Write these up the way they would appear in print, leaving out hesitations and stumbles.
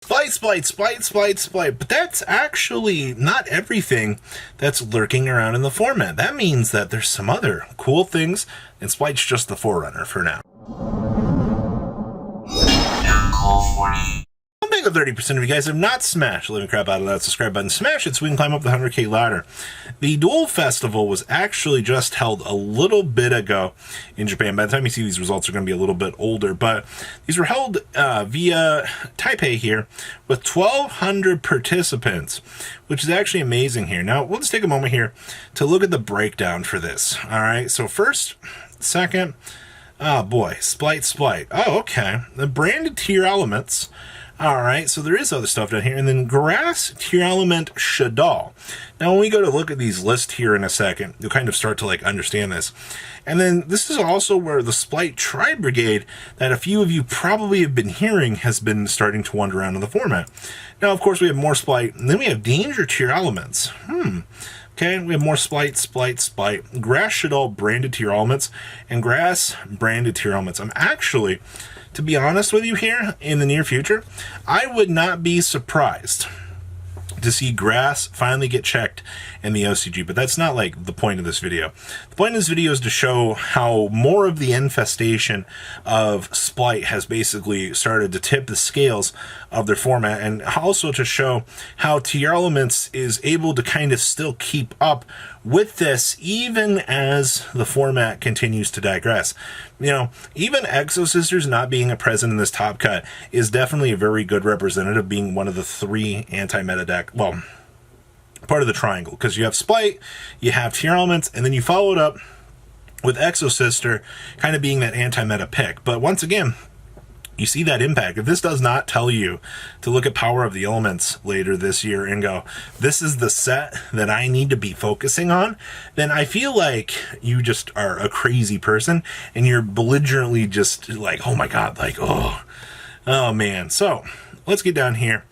Splight. But that's actually not everything that's lurking around in the format. That means that there's some other cool things, and Splight's just the forerunner for now. I think 30% of you guys have not smashed the living crap out of that subscribe button. Smash it so we can climb up the 100K ladder. The Duel Festival was actually just held a little bit ago in Japan. By the time you see these results, are going to be a little bit older. But these were held via Taipei here with 1,200 participants, which is actually amazing here. Now, we'll just take a moment here to look at the breakdown for this. All right, so first, second, oh boy, Splight. Oh, okay. The branded tier elements. All right, so there is other stuff down here. And then grass tier element Shadal. Now, when we go to look at these lists here in a second, you'll kind of start to understand this. And then this is also where the Splight Tri Brigade that a few of you probably have been hearing has been starting to wander around in the format. Now, of course, we have more Splight, and then we have danger tier elements. Okay, we have more Splight, Grass Shadal branded tier elements, and Grass branded tier elements. I'm actually, to be honest with you here, in the near future, I would not be surprised to see Grass finally get checked in the OCG, but that's not the point of this video. The point of this video is to show how more of the infestation of Splight has basically started to tip the scales of their format, and also to show how Tier Elements is able to kind of still keep up with this even as the format continues to digress. You know, even Exo Sisters not being a present in this top cut is definitely a very good representative, being one of the 3 anti-meta deck, well, part of the triangle, because you have Splight, you have Tier Elements, and then you follow it up with Exo Sister kind of being that anti-meta pick. But once again, you see that impact. If this does not tell you to look at Power of the Elements later this year and go, this is the set that I need to be focusing on, then I feel like you just are a crazy person and you're belligerently just oh my God, oh man. So let's get down here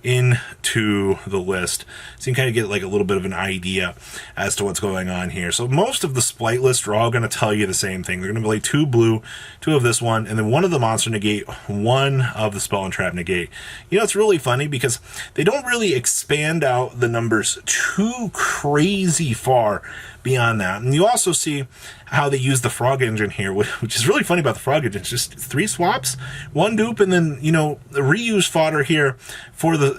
into the list so you can kind of get a little bit of an idea as to what's going on here. So most of the Splight lists are all going to tell you the same thing. They're going to play 2 blue, 2 of this one, and then 1 of the monster negate, 1 of the spell and trap negate. You know, it's really funny because they don't really expand out the numbers too crazy far beyond that. And you also see how they use the frog engine here, which is really funny about the frog engine. It's just 3 swaps, 1 dupe, and then, you know, the reuse fodder here for the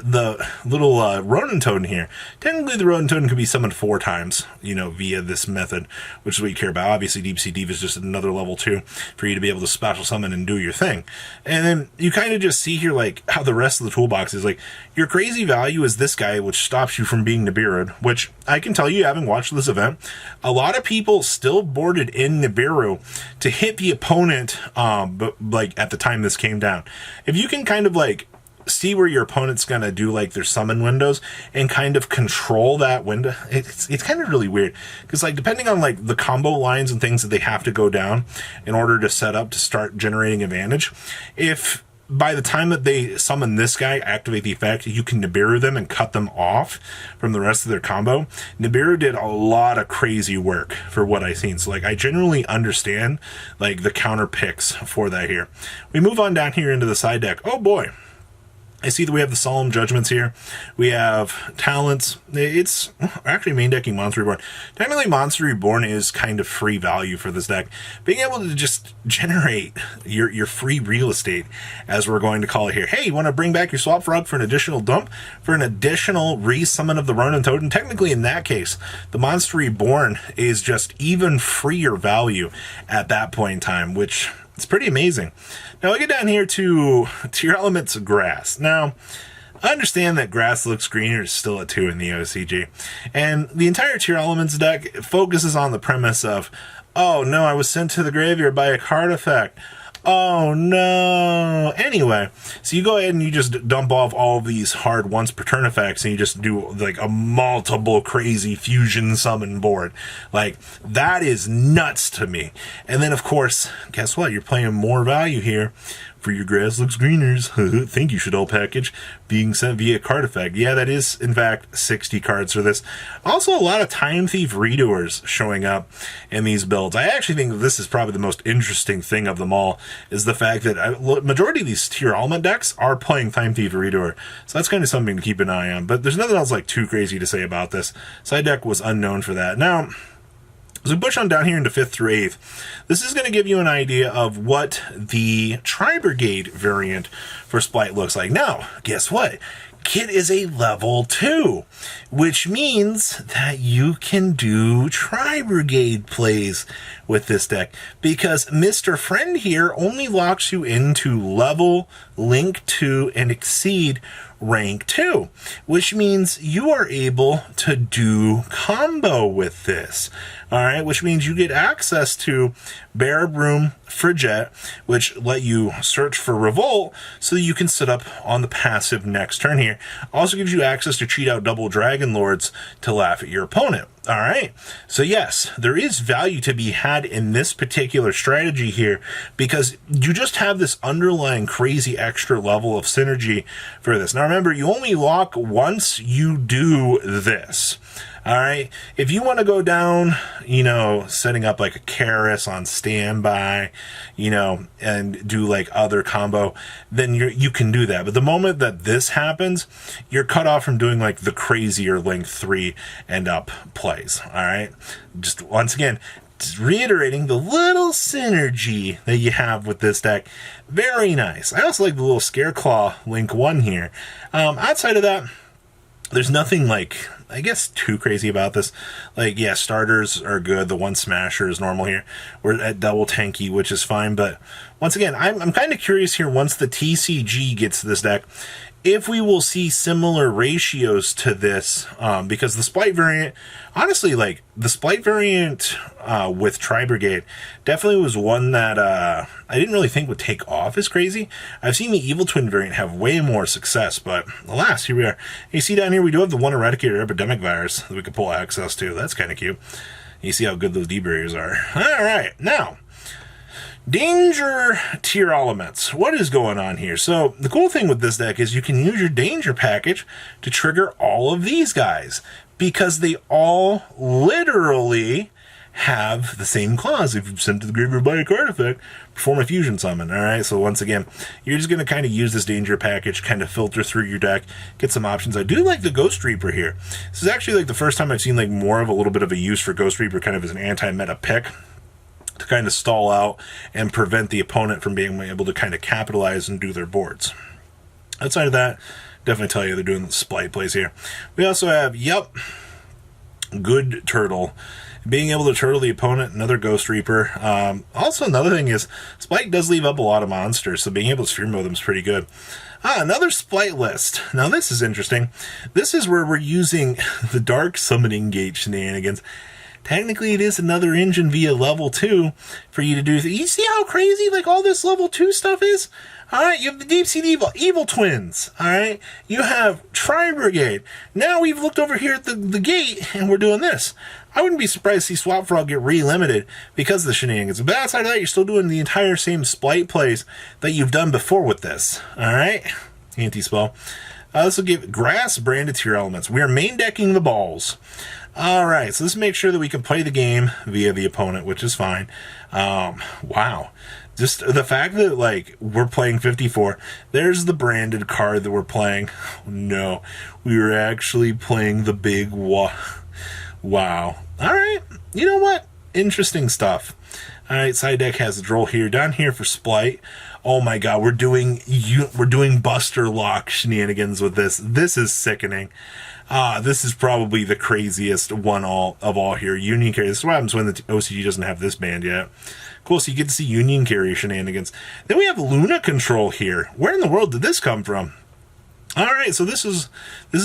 little Ronin Totem here. Technically, the Ronin Totem could be summoned 4 times, you know, via this method, which is what you care about. Obviously, Deep Sea Diva is just another level 2 for you to be able to special summon and do your thing. And then you kind of just see here, how the rest of the toolbox is your crazy value is this guy, which stops you from being Nibiru, which I can tell you, having watched this event, a lot of people still boarded in Nibiru to hit the opponent, at the time this came down. If you can kind of see where your opponent's gonna do their summon windows and kind of control that window, it's kind of really weird because depending on the combo lines and things that they have to go down in order to set up to start generating advantage, if by the time that they summon this guy, activate the effect, you can Nibiru them and cut them off from the rest of their combo. Nibiru did a lot of crazy work for what I've seen. So I generally understand the counter picks for that here. We move on down here into the side deck. Oh boy. I see that we have the Solemn Judgments here. We have Talents. It's actually main decking Monster Reborn. Technically, Monster Reborn is kind of free value for this deck. Being able to just generate your free real estate, as we're going to call it here. Hey, you want to bring back your Swap Frog for an additional dump? For an additional re-summon of the Ronin Totem? Technically, in that case, the Monster Reborn is just even freer value at that point in time, which it's pretty amazing. Now we get down here to Tier Elements of Grass. Now, I understand that Grass looks greener is still a 2 in the OCG. And the entire Tier Elements deck focuses on the premise of, oh no, I was sent to the graveyard by a card effect. Oh no. Anyway, so you go ahead and you just dump off all of these hard once per turn effects and you just do a multiple crazy fusion summon board. That is nuts to me. And then of course, guess what? You're playing more value here for your grass looks greeners. Thank you, Shadell package. Being sent via card effect. Yeah, that is, in fact, 60 cards for this. Also, a lot of Time Thief Redoers showing up in these builds. I actually think this is probably the most interesting thing of them all, is the fact that majority of these tier element decks are playing Time Thief Redoer. So that's kind of something to keep an eye on. But there's nothing else like too crazy to say about this. Side deck was unknown for that. Now, as we push on down here into 5th through 8th, this is going to give you an idea of what the Tri-Brigade variant for Splight looks like. Now, guess what? Kit is a level 2, which means that you can do Tri-Brigade plays with this deck, because Mr. Friend here only locks you into level, link 2, and exceed rank 2, which means you are able to do combo with this. All right, which means you get access to Bear Broom, Frigette, which let you search for Revolt so that you can sit up on the passive next turn here. Also gives you access to cheat out double Dragon Lords to laugh at your opponent. All right, so yes, there is value to be had in this particular strategy here, because you just have this underlying crazy extra level of synergy for this. Now remember, you only lock once you do this. All right, if you want to go down, you know, setting up like a Karis on standby, you know, and do like other combo, then you can do that. But the moment that this happens, you're cut off from doing like the crazier link 3 and up plays. All right, just once again, just reiterating the little synergy that you have with this deck. Very nice. I also like the little Scareclaw link 1 here. Outside of that, there's nothing like, I guess, too crazy about this. Like, yeah, starters are good. The one smasher is normal here. We're at double tanky, which is fine. But once again, I'm kind of curious here, once the TCG gets to this deck, if we will see similar ratios to this, because the Splight variant, honestly, like, the Splight variant with Tri-Brigade definitely was one that I didn't really think would take off as crazy. I've seen the Evil Twin variant have way more success, but alas, here we are. You see down here, we do have the one Eradicator Epidemic Virus that we could pull access to. That's kind of cute. You see how good those D-barriers are. All right, now, Danger tier elements. What is going on here? So the cool thing with this deck is you can use your Danger package to trigger all of these guys, because they all literally have the same clause. If you send to the graveyard by a card effect, perform a fusion summon. All right, so once again, you're just going to kind of use this Danger package, kind of filter through your deck, get some options. I do like the Ghost Reaper here. This is actually like the first time I've seen like more of a little bit of a use for Ghost Reaper kind of as an anti-meta pick, to kind of stall out and prevent the opponent from being able to kind of capitalize and do their boards. Outside of that, definitely tell you they're doing the Splight plays here. We also have, good Turtle. Being able to turtle the opponent, another Ghost Reaper. Also, another thing is, Splight does leave up a lot of monsters, so being able to stream them is pretty good. Another Splight list. Now, this is interesting. This is where we're using the Dark Summoning Gate shenanigans. Technically, it is another engine via level 2 for you to do. You see how crazy like all this level 2 stuff is? All right, you have the Deep Sea Evil Twins. All right, you have Tri-Brigade. Now we've looked over here at the gate, and we're doing this. I wouldn't be surprised to see Swap Frog get re-limited because of the shenanigans. But outside of that, you're still doing the entire same Splight plays that you've done before with this. All right, anti-spell. This will give Grass branded tier elements. We are main decking the balls. Alright, so let's make sure that we can play the game via the opponent, which is fine. Wow. Just the fact that, like, we're playing 54, there's the branded card that we're playing. No, we were actually playing the big wow. Alright, you know what? Interesting stuff. Alright, side deck has a Droll here. Down here for Splight. Oh my god, we're doing Buster Lock shenanigans with this. This is sickening. This is probably the craziest one of all here. Union Carry. This is what happens when the OCG doesn't have this band yet. Cool, so you get to see Union Carry shenanigans. Then we have Luna Control here. Where in the world did this come from? Alright, so this is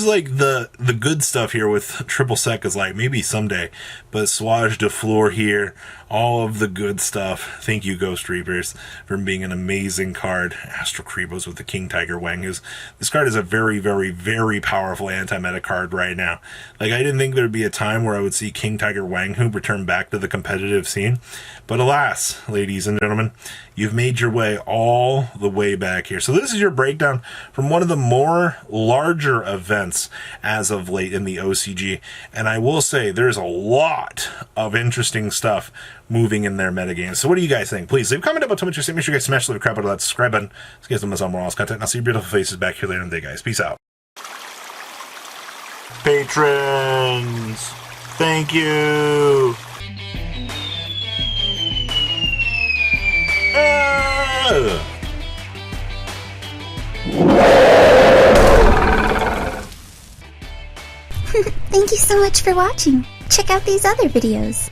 like the good stuff here with Triple Sec is like maybe someday. But Swage de Fleur here, all of the good stuff. Thank you, Ghost Reapers, for being an amazing card. Astral Kribos with the King Tiger Wangus. This card is a very, very, very powerful anti-meta card right now. Like, I didn't think there would be a time where I would see King Tiger Wanghu return back to the competitive scene. But alas, ladies and gentlemen, you've made your way all the way back here. So this is your breakdown from one of the more larger events as of late in the OCG. And I will say there's a lot of interesting stuff moving in their metagames. So what do you guys think? Please leave a comment about how much you think. Make sure you guys smash the crap out of that subscribe button so you guys don't miss out on more awesome content. And I'll see your beautiful faces back here later in the day, guys. Peace out. Patrons, thank you. Thank you so much for watching. Check out these other videos.